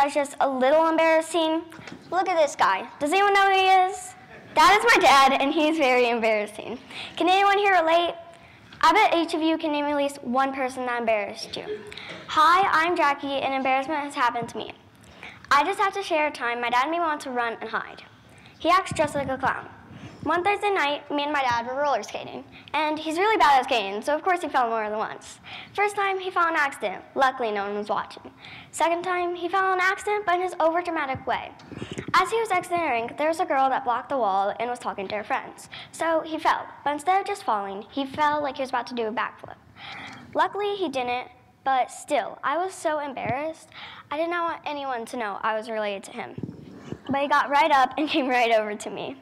that's just a little embarrassing. Look at this guy. Does anyone know who he is? That is my dad, and he's very embarrassing. Can anyone here relate? I bet each of you can name at least one person that embarrassed you. Hi, I'm Jacky, and embarrassment has happened to me. I just have to share a time my dad made me want to run and hide. He acts just like a clown. One Thursday night, me and my dad were roller skating, and he's really bad at skating, so of course he fell more than once. First time, he fell in an accident. Luckily, no one was watching. Second time, he fell in an accident, but in his overdramatic way. As he was exiting the rink, there was a girl that blocked the wall and was talking to her friends. So he fell, but instead of just falling, he fell like he was about to do a backflip. Luckily, he didn't, but still, I was so embarrassed. I did not want anyone to know I was related to him. But he got right up and came right over to me.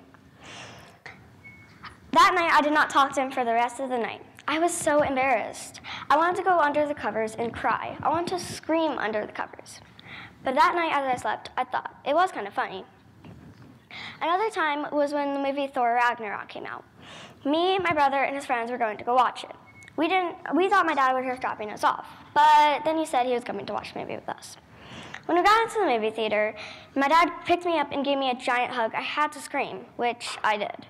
That night, I did not talk to him for the rest of the night. I was so embarrassed. I wanted to go under the covers and cry. I wanted to scream under the covers. But that night, as I slept, I thought it was kind of funny. Another time was when the movie Thor Ragnarok came out. Me, my brother, and his friends were going to go watch it. We thought my dad was just dropping us off, but then he said he was coming to watch the movie with us. When we got into the movie theater, my dad picked me up and gave me a giant hug. I had to scream, which I did.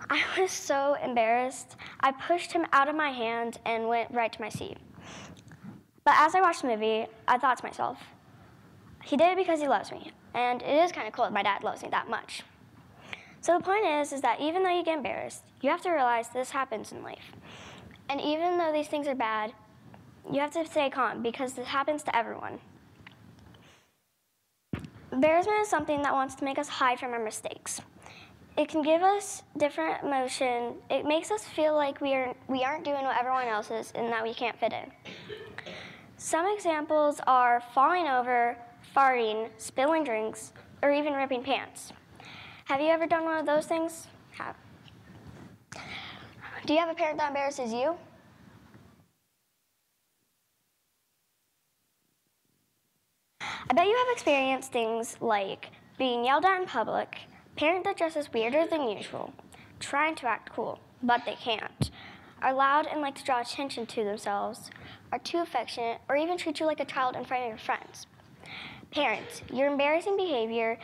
I was so embarrassed. I pushed him out of my hand and went right to my seat. But as I watched the movie, I thought to myself, he did it because he loves me, and it is kind of cool that my dad loves me that much. So the point is that even though you get embarrassed, you have to realize this happens in life. And even though these things are bad, you have to stay calm because this happens to everyone. Embarrassment is something that wants to make us hide from our mistakes. It can give us different emotion. It makes us feel like we aren't doing what everyone else is and that we can't fit in. Some examples are falling over, farting, spilling drinks, or even ripping pants. Have you ever done one of those things? Do you have a parent that embarrasses you? I bet you have experienced things like being yelled at in public, parent that dresses weirder than usual, trying to act cool, but they can't, are loud and like to draw attention to themselves, are too affectionate, or even treat you like a child in front of your friends. Parents, your embarrassing behavior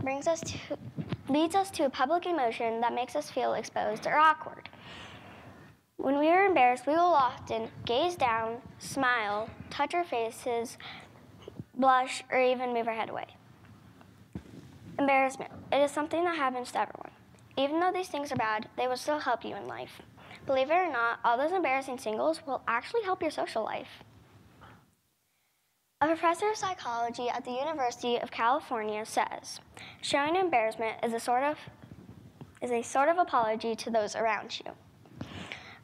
leads us to a public emotion that makes us feel exposed or awkward. When we are embarrassed, we will often gaze down, smile, touch our faces, blush, or even move our head away. Embarrassment. It is something that happens to everyone. Even though these things are bad, they will still help you in life. Believe it or not, all those embarrassing singles will actually help your social life. A professor of psychology at the University of California says, showing embarrassment is a sort of apology to those around you,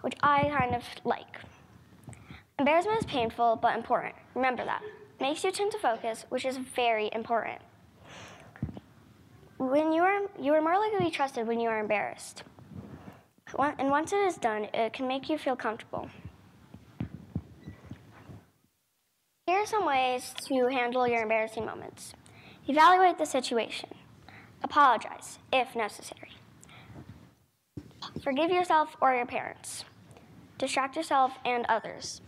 which I kind of like. Embarrassment is painful but important. Remember that. Makes you tend to focus, which is very important. When you are more likely to be trusted when you are embarrassed. And once it is done, it can make you feel comfortable. Here are some ways to handle your embarrassing moments. Evaluate the situation. Apologize, if necessary. Forgive yourself or your parents. Distract yourself and others.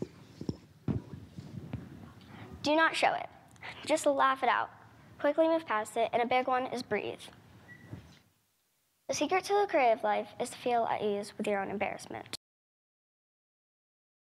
Do not show it. Just laugh it out. Quickly move past it, and a big one is breathe. The secret to the creative life is to feel at ease with your own embarrassment.